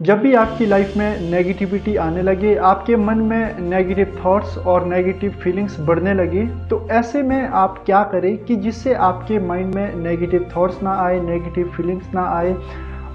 जब भी आपकी लाइफ में नेगेटिविटी आने लगे, आपके मन में नेगेटिव थॉट्स और नेगेटिव फीलिंग्स बढ़ने लगे, तो ऐसे में आप क्या करें कि जिससे आपके माइंड में नेगेटिव थॉट्स ना आए, नेगेटिव फीलिंग्स ना आए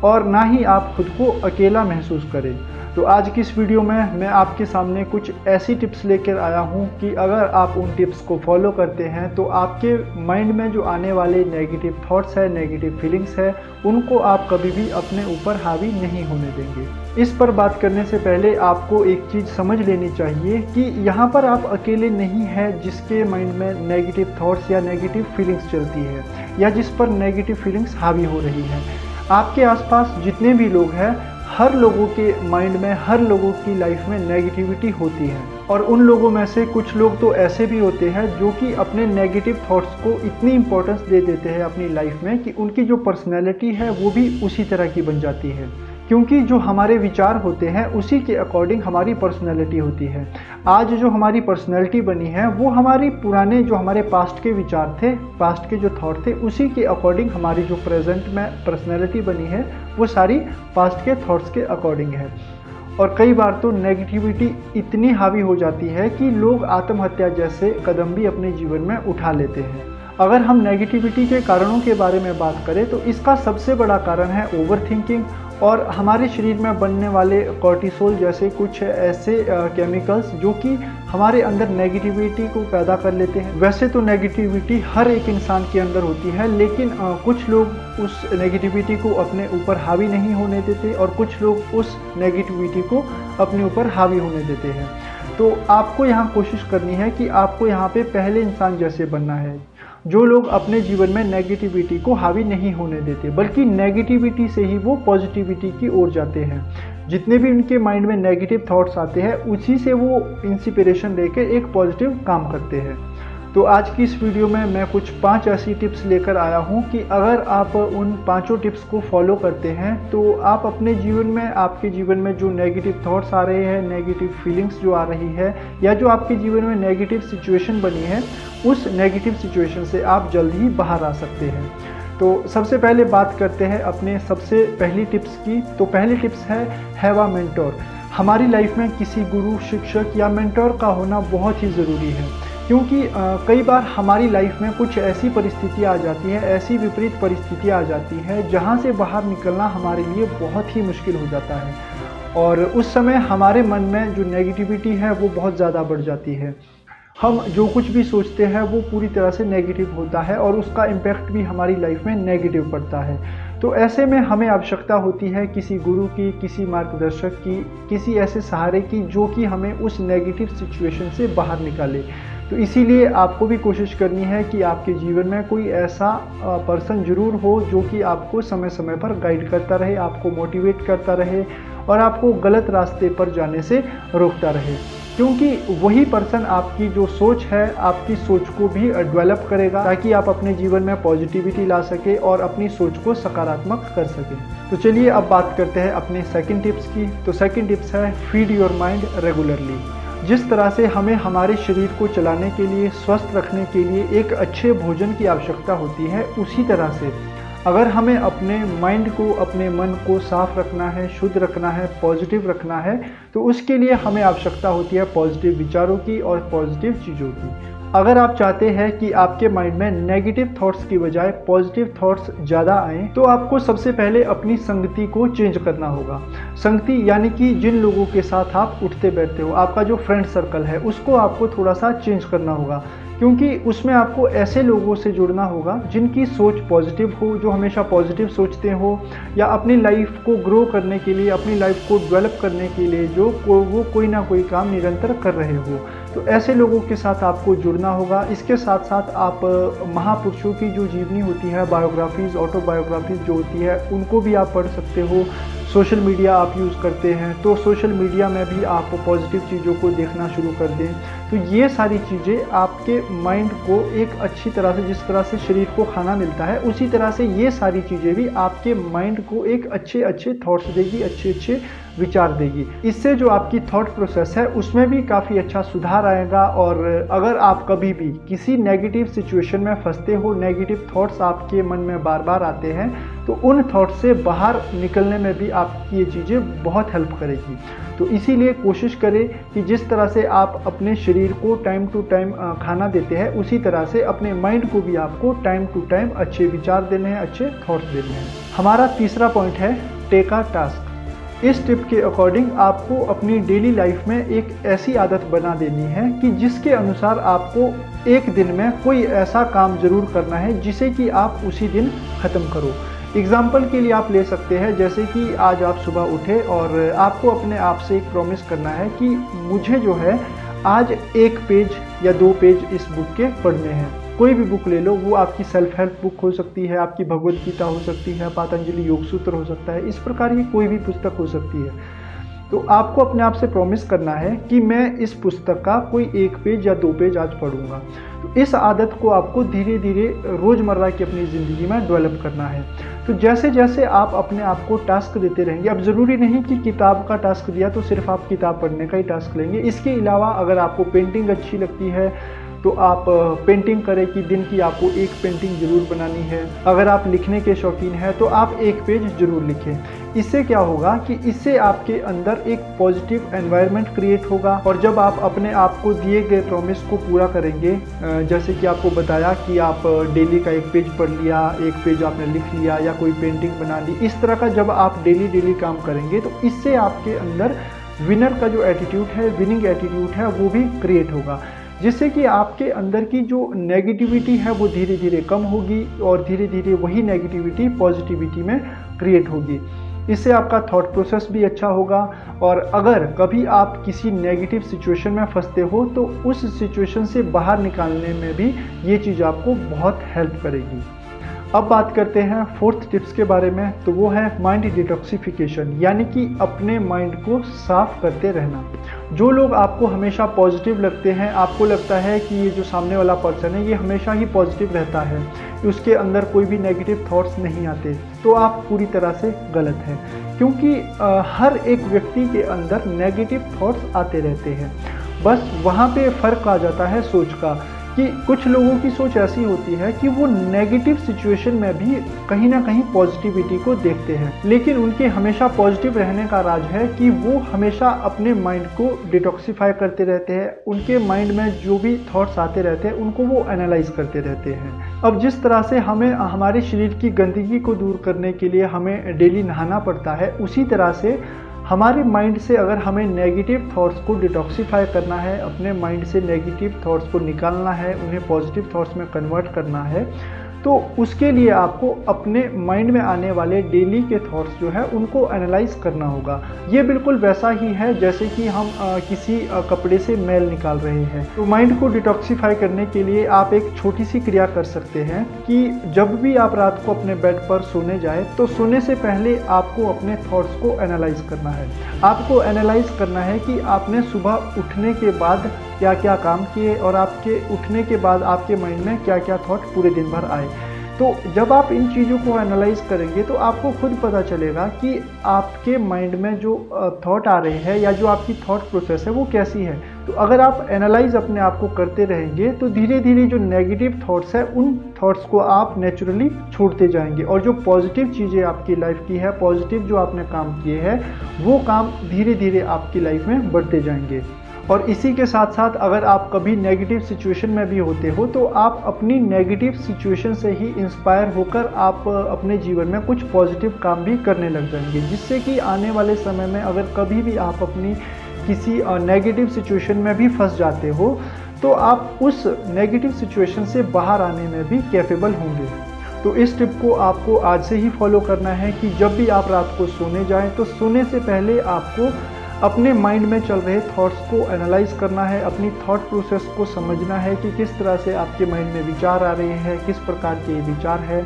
और ना ही आप खुद को अकेला महसूस करें। तो आज की इस वीडियो में मैं आपके सामने कुछ ऐसी टिप्स लेकर आया हूं कि अगर आप उन टिप्स को फॉलो करते हैं तो आपके माइंड में जो आने वाले नेगेटिव थॉट्स है, नेगेटिव फीलिंग्स है, उनको आप कभी भी अपने ऊपर हावी नहीं होने देंगे। इस पर बात करने से पहले आपको एक चीज़ समझ लेनी चाहिए कि यहाँ पर आप अकेले नहीं हैं जिसके माइंड में नेगेटिव थॉट्स या नेगेटिव फीलिंग्स चलती है या जिस पर नेगेटिव फीलिंग्स हावी हो रही हैं। आपके आसपास जितने भी लोग हैं, हर लोगों के माइंड में, हर लोगों की लाइफ में नेगेटिविटी होती है और उन लोगों में से कुछ लोग तो ऐसे भी होते हैं जो कि अपने नेगेटिव थॉट्स को इतनी इम्पोर्टेंस दे देते हैं अपनी लाइफ में कि उनकी जो पर्सनैलिटी है वो भी उसी तरह की बन जाती है, क्योंकि जो हमारे विचार होते हैं उसी के अकॉर्डिंग हमारी पर्सनैलिटी होती है। आज जो हमारी पर्सनैलिटी बनी है वो हमारी पुराने जो हमारे पास्ट के विचार थे, पास्ट के जो थॉट थे, उसी के अकॉर्डिंग हमारी जो प्रेजेंट में पर्सनैलिटी बनी है वो सारी पास्ट के थॉट्स के अकॉर्डिंग है। और कई बार तो नेगेटिविटी इतनी हावी हो जाती है कि लोग आत्महत्या जैसे कदम भी अपने जीवन में उठा लेते हैं। अगर हम नेगेटिविटी के कारणों के बारे में बात करें तो इसका सबसे बड़ा कारण है ओवरथिंकिंग और हमारे शरीर में बनने वाले कॉर्टिसोल जैसे कुछ ऐसे केमिकल्स जो कि हमारे अंदर नेगेटिविटी को पैदा कर लेते हैं। वैसे तो नेगेटिविटी हर एक इंसान के अंदर होती है, लेकिन कुछ लोग उस नेगेटिविटी को अपने ऊपर हावी नहीं होने देते और कुछ लोग उस नेगेटिविटी को अपने ऊपर हावी होने देते हैं। तो आपको यहाँ कोशिश करनी है कि आपको यहाँ पे पहले इंसान जैसे बनना है, जो लोग अपने जीवन में नेगेटिविटी को हावी नहीं होने देते, बल्कि नेगेटिविटी से ही वो पॉजिटिविटी की ओर जाते हैं। जितने भी उनके माइंड में नेगेटिव थॉट्स आते हैं उसी से वो इंस्पिरेशन लेकर एक पॉजिटिव काम करते हैं। तो आज की इस वीडियो में मैं कुछ 5 ऐसी टिप्स लेकर आया हूं कि अगर आप उन 5 टिप्स को फॉलो करते हैं तो आप अपने जीवन में, आपके जीवन में जो नेगेटिव थॉट्स आ रहे हैं, नेगेटिव फीलिंग्स जो आ रही है या जो आपके जीवन में नेगेटिव सिचुएशन बनी है, उस नेगेटिव सिचुएशन से आप जल्द ही बाहर आ सकते हैं। तो सबसे पहले बात करते हैं अपने सबसे पहली टिप्स की। तो पहली टिप्स है हैव अ मेंटोर। हमारी लाइफ में किसी गुरु, शिक्षक या मेंटोर का होना बहुत ही ज़रूरी है, क्योंकि कई बार हमारी लाइफ में कुछ ऐसी परिस्थितियाँ आ जाती हैं, ऐसी विपरीत परिस्थितियाँ आ जाती हैं जहाँ से बाहर निकलना हमारे लिए बहुत ही मुश्किल हो जाता है और उस समय हमारे मन में जो नेगेटिविटी है वो बहुत ज़्यादा बढ़ जाती है। हम जो कुछ भी सोचते हैं वो पूरी तरह से नेगेटिव होता है और उसका इम्पैक्ट भी हमारी लाइफ में नेगेटिव पड़ता है। तो ऐसे में हमें आवश्यकता होती है किसी गुरु की, किसी मार्गदर्शक की, किसी ऐसे सहारे की जो कि हमें उस नेगेटिव सिचुएशन से बाहर निकाले। तो इसीलिए आपको भी कोशिश करनी है कि आपके जीवन में कोई ऐसा पर्सन ज़रूर हो जो कि आपको समय समय पर गाइड करता रहे, आपको मोटिवेट करता रहे और आपको गलत रास्ते पर जाने से रोकता रहे, क्योंकि वही पर्सन आपकी जो सोच है, आपकी सोच को भी डेवलप करेगा ताकि आप अपने जीवन में पॉजिटिविटी ला सके और अपनी सोच को सकारात्मक कर सके। तो चलिए अब बात करते हैं अपने सेकंड टिप्स की। तो सेकंड टिप्स है फीड योर माइंड रेगुलरली। जिस तरह से हमें हमारे शरीर को चलाने के लिए, स्वस्थ रखने के लिए एक अच्छे भोजन की आवश्यकता होती है, उसी तरह से अगर हमें अपने माइंड को, अपने मन को साफ रखना है, शुद्ध रखना है, पॉजिटिव रखना है, तो उसके लिए हमें आवश्यकता होती है पॉजिटिव विचारों की और पॉजिटिव चीज़ों की। अगर आप चाहते हैं कि आपके माइंड में नेगेटिव थॉट्स की बजाय पॉजिटिव थॉट्स ज़्यादा आएँ, तो आपको सबसे पहले अपनी संगति को चेंज करना होगा। संगति यानी कि जिन लोगों के साथ आप उठते बैठते हो, आपका जो फ्रेंड सर्कल है उसको आपको थोड़ा सा चेंज करना होगा, क्योंकि उसमें आपको ऐसे लोगों से जुड़ना होगा जिनकी सोच पॉजिटिव हो, जो हमेशा पॉजिटिव सोचते हो या अपनी लाइफ को ग्रो करने के लिए, अपनी लाइफ को डेवलप करने के लिए जो वो कोई ना कोई काम निरंतर कर रहे हो। तो ऐसे लोगों के साथ आपको जुड़ना होगा। इसके साथ साथ आप महापुरुषों की जो जीवनी होती है, बायोग्राफीज़, ऑटोबायोग्राफीज़ जो होती है, उनको भी आप पढ़ सकते हो। सोशल मीडिया आप यूज़ करते हैं तो सोशल मीडिया में भी आप पॉजिटिव चीज़ों को देखना शुरू कर दें। तो ये सारी चीज़ें आपके माइंड को एक अच्छी तरह से, जिस तरह से शरीर को खाना मिलता है, उसी तरह से ये सारी चीज़ें भी आपके माइंड को एक अच्छे अच्छे थॉट्स देगी, अच्छे अच्छे विचार देगी। इससे जो आपकी थॉट प्रोसेस है उसमें भी काफ़ी अच्छा सुधार आएगा। और अगर आप कभी भी किसी नेगेटिव सिचुएशन में फंसते हो, नेगेटिव थॉट्स आपके मन में बार बार आते हैं, तो उन थॉट से बाहर निकलने में भी आपकी ये चीज़ें बहुत हेल्प करेगी। तो इसीलिए कोशिश करें कि जिस तरह से आप अपने शरीर को टाइम टू टाइम खाना देते हैं, उसी तरह से अपने माइंड को भी आपको टाइम टू टाइम अच्छे विचार देने हैं, अच्छे थॉट्स देने हैं। हमारा तीसरा पॉइंट है टेक अ टास्क। इस टिप के अकॉर्डिंग आपको अपनी डेली लाइफ में एक ऐसी आदत बना देनी है कि जिसके अनुसार आपको एक दिन में कोई ऐसा काम जरूर करना है जिसे कि आप उसी दिन ख़त्म करो। एग्जाम्पल के लिए आप ले सकते हैं, जैसे कि आज आप सुबह उठे और आपको अपने आप से एक प्रॉमिस करना है कि मुझे जो है आज 1 पेज या 2 पेज इस बुक के पढ़ने हैं। कोई भी बुक ले लो, वो आपकी सेल्फ हेल्प बुक हो सकती है, आपकी भगवद गीता हो सकती है, पतंजलि योग सूत्र हो सकता है, इस प्रकार की कोई भी पुस्तक हो सकती है। तो आपको अपने आप से प्रॉमिस करना है कि मैं इस पुस्तक का कोई 1 पेज या 2 पेज आज पढ़ूंगा। तो इस आदत को आपको धीरे धीरे रोज़मर्रा की अपनी ज़िंदगी में डेवलप करना है। तो जैसे जैसे आप अपने आप को टास्क देते रहेंगे, अब ज़रूरी नहीं कि किताब का टास्क दिया तो सिर्फ आप किताब पढ़ने का ही टास्क लेंगे। इसके अलावा अगर आपको पेंटिंग अच्छी लगती है तो आप पेंटिंग करें कि दिन की आपको 1 पेंटिंग ज़रूर बनानी है। अगर आप लिखने के शौकीन हैं तो आप 1 पेज ज़रूर लिखें। इससे क्या होगा कि इससे आपके अंदर एक पॉजिटिव एनवायरनमेंट क्रिएट होगा, और जब आप अपने आप को दिए गए प्रॉमिस को पूरा करेंगे, जैसे कि आपको बताया कि आप डेली का 1 पेज पढ़ लिया, 1 पेज आपने लिख लिया या कोई पेंटिंग बना ली, इस तरह का जब आप डेली काम करेंगे तो इससे आपके अंदर विनर का जो एटीट्यूड है, विनिंग एटीट्यूड है, वो भी क्रिएट होगा, जिससे कि आपके अंदर की जो नेगेटिविटी है वो धीरे धीरे कम होगी और धीरे धीरे वही नेगेटिविटी पॉजिटिविटी में क्रिएट होगी। इससे आपका थॉट प्रोसेस भी अच्छा होगा, और अगर कभी आप किसी नेगेटिव सिचुएशन में फंसते हो तो उस सिचुएशन से बाहर निकालने में भी ये चीज़ आपको बहुत हेल्प करेगी। अब बात करते हैं 4th टिप्स के बारे में, तो वो है माइंड डिटॉक्सिफिकेशन, यानी कि अपने माइंड को साफ करते रहना। जो लोग आपको हमेशा पॉजिटिव लगते हैं, आपको लगता है कि ये जो सामने वाला पर्सन है ये हमेशा ही पॉजिटिव रहता है, उसके अंदर कोई भी नेगेटिव थॉट्स नहीं आते, तो आप पूरी तरह से गलत हैं। क्योंकि हर एक व्यक्ति के अंदर नेगेटिव थॉट्स आते रहते हैं, बस वहाँ पे फ़र्क आ जाता है सोच का, कि कुछ लोगों की सोच ऐसी होती है कि वो नेगेटिव सिचुएशन में भी कहीं ना कहीं पॉजिटिविटी को देखते हैं, लेकिन उनके हमेशा पॉजिटिव रहने का राज है कि वो हमेशा अपने माइंड को डिटॉक्सिफाई करते रहते हैं। उनके माइंड में जो भी थॉट्स आते रहते हैं उनको वो एनालाइज करते रहते हैं। अब जिस तरह से हमें हमारे शरीर की गंदगी को दूर करने के लिए हमें डेली नहाना पड़ता है, उसी तरह से हमारे माइंड से अगर हमें नेगेटिव थॉट्स को डिटॉक्सिफाई करना है, अपने माइंड से नेगेटिव थॉट्स को निकालना है, उन्हें पॉजिटिव थॉट्स में कन्वर्ट करना है, तो उसके लिए आपको अपने माइंड में आने वाले डेली के थॉट्स जो है उनको एनालाइज करना होगा। ये बिल्कुल वैसा ही है जैसे कि हम किसी कपड़े से मैल निकाल रहे हैं। तो माइंड को डिटॉक्सिफाई करने के लिए आप एक छोटी सी क्रिया कर सकते हैं कि जब भी आप रात को अपने बेड पर सोने जाए तो सोने से पहले आपको अपने थॉट्स को एनालाइज करना है। आपको एनालाइज करना है कि आपने सुबह उठने के बाद क्या क्या काम किए और आपके उठने के बाद आपके माइंड में क्या क्या थॉट पूरे दिन भर आए। तो जब आप इन चीज़ों को एनालाइज करेंगे तो आपको खुद पता चलेगा कि आपके माइंड में जो थॉट आ रहे हैं या जो आपकी थॉट प्रोसेस है वो कैसी है। तो अगर आप एनालाइज अपने आप को करते रहेंगे तो धीरे धीरे जो नेगेटिव थॉट्स है उन थॉट्स को आप नेचुरली छोड़ते जाएंगे, और जो पॉजिटिव चीज़ें आपकी लाइफ की है, पॉजिटिव जो आपने काम किए हैं, वो काम धीरे धीरे आपकी लाइफ में बढ़ते जाएंगे। और इसी के साथ साथ अगर आप कभी नेगेटिव सिचुएशन में भी होते हो तो आप अपनी नेगेटिव सिचुएशन से ही इंस्पायर होकर आप अपने जीवन में कुछ पॉजिटिव काम भी करने लग जाएंगे, जिससे कि आने वाले समय में अगर कभी भी आप अपनी किसी नेगेटिव सिचुएशन में भी फंस जाते हो तो आप उस नेगेटिव सिचुएशन से बाहर आने में भी कैपेबल होंगे। तो इस टिप को आपको आज से ही फॉलो करना है कि जब भी आप रात को सोने जाएं तो सोने से पहले आपको अपने माइंड में चल रहे थॉट्स को एनालाइज करना है, अपनी थॉट प्रोसेस को समझना है कि किस तरह से आपके माइंड में विचार आ रहे हैं, किस प्रकार के ये विचार है।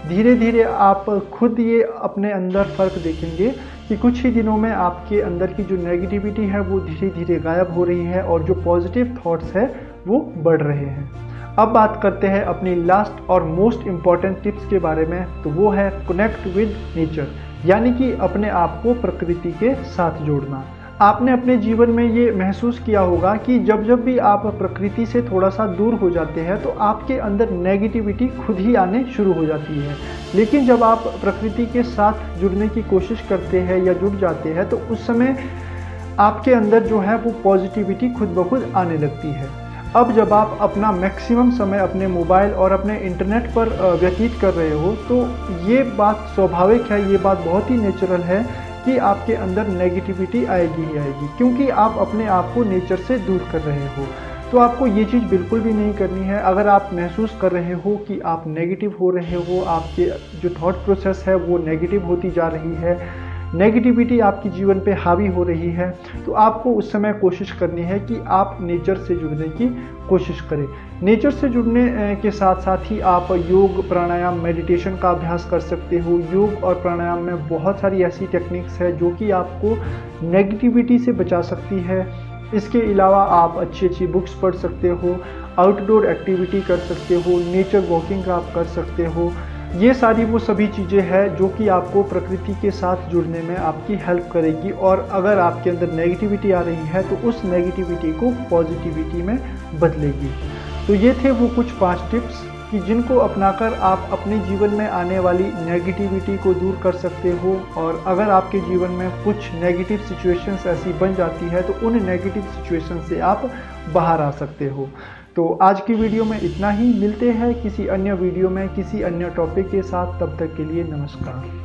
धीरे धीरे आप खुद ये अपने अंदर फ़र्क देखेंगे कि कुछ ही दिनों में आपके अंदर की जो नेगेटिविटी है वो धीरे धीरे गायब हो रही है और जो पॉजिटिव थॉट्स है वो बढ़ रहे हैं। अब बात करते हैं अपनी लास्ट और मोस्ट इम्पॉर्टेंट टिप्स के बारे में, तो वो है कनेक्ट विद नेचर, यानी कि अपने आप को प्रकृति के साथ जोड़ना। आपने अपने जीवन में ये महसूस किया होगा कि जब जब भी आप प्रकृति से थोड़ा सा दूर हो जाते हैं तो आपके अंदर नेगेटिविटी खुद ही आने शुरू हो जाती है। लेकिन जब आप प्रकृति के साथ जुड़ने की कोशिश करते हैं या जुड़ जाते हैं तो उस समय आपके अंदर जो है वो पॉजिटिविटी खुद ब खुद आने लगती है। अब जब आप अपना मैक्सिमम समय अपने मोबाइल और अपने इंटरनेट पर व्यतीत कर रहे हो तो ये बात स्वाभाविक है, ये बात बहुत ही नेचुरल है कि आपके अंदर नेगेटिविटी आएगी ही आएगी, क्योंकि आप अपने आप को नेचर से दूर कर रहे हो। तो आपको ये चीज़ बिल्कुल भी नहीं करनी है। अगर आप महसूस कर रहे हो कि आप नेगेटिव हो रहे हो, आपके जो थॉट प्रोसेस है वो नेगेटिव होती जा रही है, नेगेटिविटी आपके जीवन पे हावी हो रही है, तो आपको उस समय कोशिश करनी है कि आप नेचर से जुड़ने की कोशिश करें। नेचर से जुड़ने के साथ साथ ही आप योग, प्राणायाम, मेडिटेशन का अभ्यास कर सकते हो। योग और प्राणायाम में बहुत सारी ऐसी टेक्निक्स है जो कि आपको नेगेटिविटी से बचा सकती है। इसके अलावा आप अच्छी अच्छी बुक्स पढ़ सकते हो, आउटडोर एक्टिविटी कर सकते हो, नेचर वॉकिंग आप कर सकते हो। ये सारी वो सभी चीज़ें हैं जो कि आपको प्रकृति के साथ जुड़ने में आपकी हेल्प करेगी, और अगर आपके अंदर नेगेटिविटी आ रही है तो उस नेगेटिविटी को पॉजिटिविटी में बदलेगी। तो ये थे वो कुछ 5 टिप्स कि जिनको अपनाकर आप अपने जीवन में आने वाली नेगेटिविटी को दूर कर सकते हो। और अगर आपके जीवन में कुछ नेगेटिव सिचुएशंस ऐसी बन जाती है तो उन नेगेटिव सिचुएशन से आप बाहर आ सकते हो। तो आज की वीडियो में इतना ही। मिलते हैं किसी अन्य वीडियो में किसी अन्य टॉपिक के साथ। तब तक के लिए नमस्कार।